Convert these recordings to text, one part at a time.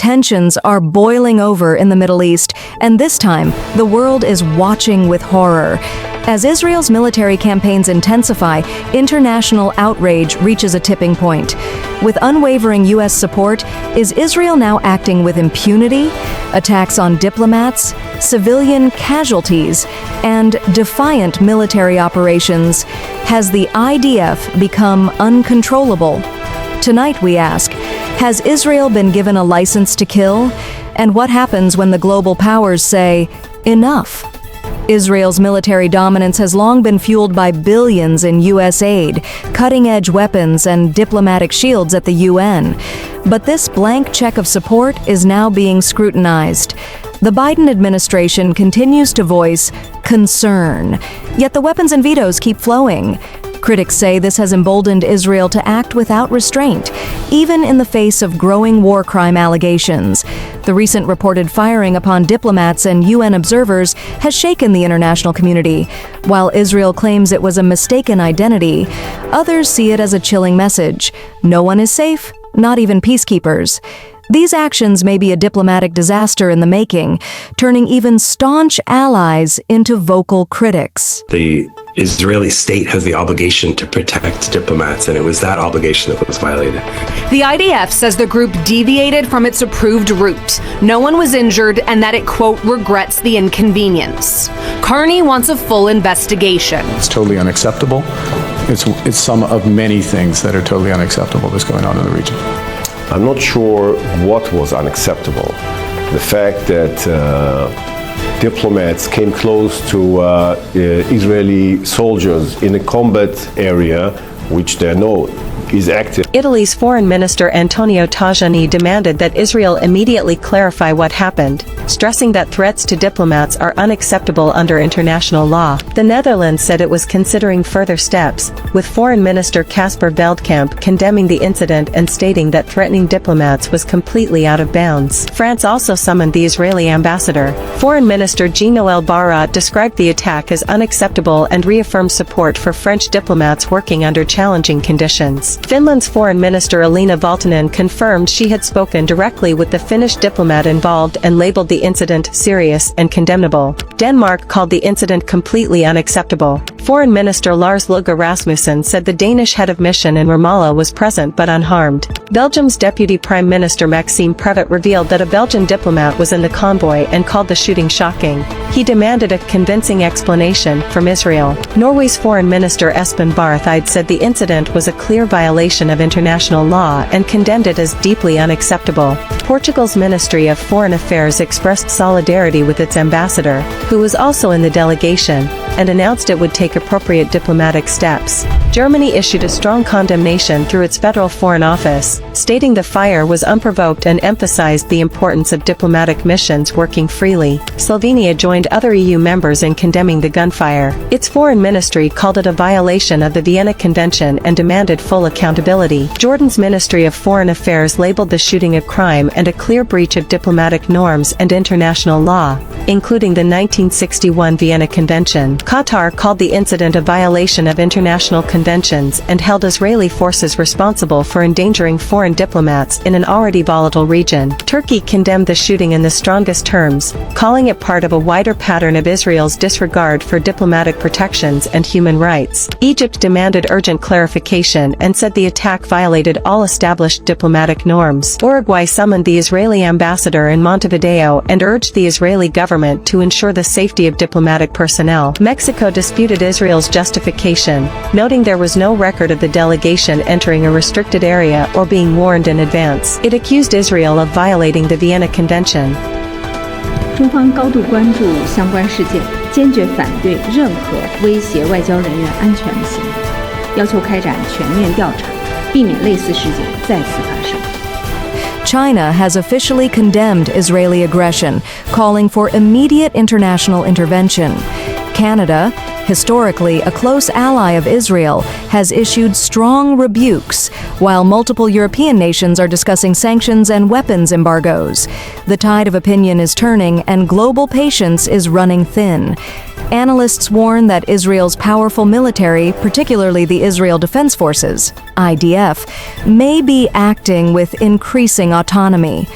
Tensions are boiling over in the Middle East, and this time, the world is watching with horror. As Israel's military campaigns intensify, international outrage reaches a tipping point. With unwavering U.S. support, is Israel now acting with impunity? Attacks on diplomats, civilian casualties, and defiant military operations. Has the IDF become uncontrollable? Tonight we ask, has Israel been given a license to kill? And what happens when the global powers say, enough? Israel's military dominance has long been fueled by billions in U.S. aid, cutting-edge weapons, and diplomatic shields at the UN. But this blank check of support is now being scrutinized. The Biden administration continues to voice concern, yet the weapons and vetoes keep flowing. Critics say this has emboldened Israel to act without restraint, even in the face of growing war crime allegations. The recent reported firing upon diplomats and UN observers has shaken the international community. While Israel claims it was a mistaken identity, others see it as a chilling message. No one is safe, not even peacekeepers. These actions may be a diplomatic disaster in the making, turning even staunch allies into vocal critics. The Israeli state has the obligation to protect diplomats, and it was that obligation that was violated. The IDF says the group deviated from its approved route. No one was injured, and that it, quote, regrets the inconvenience. Carney wants a full investigation. It's totally unacceptable. It's some of many things that are totally unacceptable that's going on in the region. I'm not sure what was unacceptable. The fact that diplomats came close to Israeli soldiers in a combat area, which they know is active. Italy's Foreign Minister Antonio Tajani demanded that Israel immediately clarify what happened, stressing that threats to diplomats are unacceptable under international law. The Netherlands said it was considering further steps, with Foreign Minister Casper Veldkamp condemning the incident and stating that threatening diplomats was completely out of bounds. France also summoned the Israeli ambassador. Foreign Minister Jean-Noël Barrot described the attack as unacceptable and reaffirmed support for French diplomats working under challenging conditions. Finland's Foreign Minister Elina Valtonen confirmed she had spoken directly with the Finnish diplomat involved and labeled the incident serious and condemnable. Denmark called the incident completely unacceptable. Foreign Minister Lars Løkke Rasmussen said the Danish head of mission in Ramallah was present but unharmed. Belgium's Deputy Prime Minister Maxime Prevot revealed that a Belgian diplomat was in the convoy and called the shooting shocking. He demanded a convincing explanation from Israel. Norway's Foreign Minister Espen Barth Eide said the incident was a clear violation of international law and condemned it as deeply unacceptable. Portugal's Ministry of Foreign Affairs expressed solidarity with its ambassador, who was also in the delegation, and announced it would take appropriate diplomatic steps. Germany issued a strong condemnation through its Federal Foreign Office, stating the fire was unprovoked and emphasized the importance of diplomatic missions working freely. Slovenia joined other EU members in condemning the gunfire. Its foreign ministry called it a violation of the Vienna Convention and demanded full accountability. Jordan's Ministry of Foreign Affairs labeled the shooting a crime and a clear breach of diplomatic norms and international law, including the 1961 Vienna Convention. Qatar called the incident a violation of international conventions and held Israeli forces responsible for endangering foreign diplomats in an already volatile region. Turkey condemned the shooting in the strongest terms, calling it part of a wider pattern of Israel's disregard for diplomatic protections and human rights. Egypt demanded urgent clarification and said the attack violated all established diplomatic norms. Uruguay summoned the Israeli ambassador in Montevideo and urged the Israeli government to ensure the safety of diplomatic personnel. Mexico disputed Israel's justification, noting there was no record of the delegation entering a restricted area or being warned in advance. It accused Israel of violating the Vienna Convention. 中方高度关注相关事件，坚决反对任何威胁外交人员安全的行为，要求开展全面调查，避免类似事件再次发生。 China has officially condemned Israeli aggression, calling for immediate international intervention. Canada, historically a close ally of Israel, has issued strong rebukes, while multiple European nations are discussing sanctions and weapons embargoes. The tide of opinion is turning, and global patience is running thin. Analysts warn that Israel's powerful military, particularly the Israel Defense Forces, IDF, may be acting with increasing autonomy.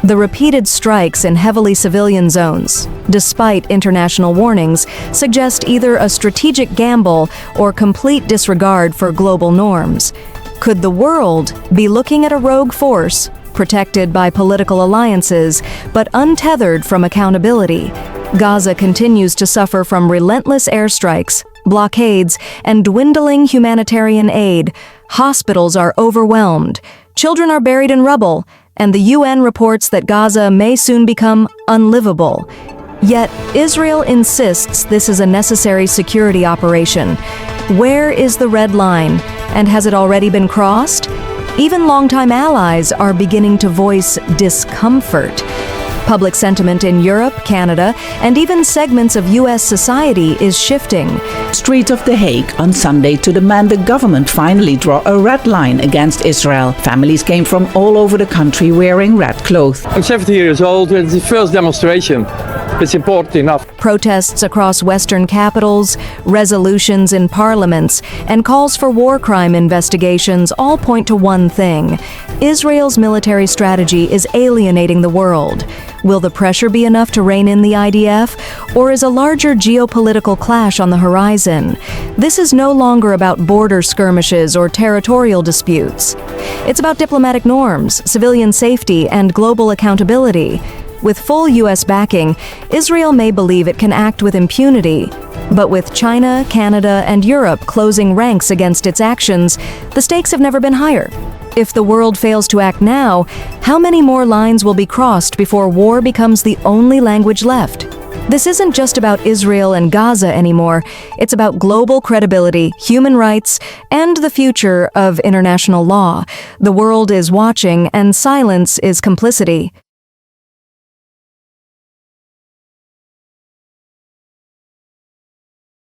The repeated strikes in heavily civilian zones, despite international warnings, suggest either a strategic gamble or complete disregard for global norms. Could the world be looking at a rogue force, protected by political alliances, but untethered from accountability? Gaza continues to suffer from relentless airstrikes, blockades, and dwindling humanitarian aid. Hospitals are overwhelmed, children are buried in rubble, and the UN reports that Gaza may soon become unlivable. Yet, Israel insists this is a necessary security operation. Where is the red line, and has it already been crossed? Even longtime allies are beginning to voice discomfort. Public sentiment in Europe, Canada, and even segments of U.S. society is shifting. Streets of The Hague on Sunday to demand the government finally draw a red line against Israel. Families came from all over the country wearing red clothes. I'm 70 years old. It's the first demonstration. It's important enough. Protests across Western capitals, resolutions in parliaments, and calls for war crime investigations all point to one thing: Israel's military strategy is alienating the world. Will the pressure be enough to rein in the IDF, or is a larger geopolitical clash on the horizon? This is no longer about border skirmishes or territorial disputes. It's about diplomatic norms, civilian safety, and global accountability. With full U.S. backing, Israel may believe it can act with impunity. But with China, Canada, and Europe closing ranks against its actions, the stakes have never been higher. If the world fails to act now, how many more lines will be crossed before war becomes the only language left? This isn't just about Israel and Gaza anymore. It's about global credibility, human rights, and the future of international law. The world is watching, and silence is complicity.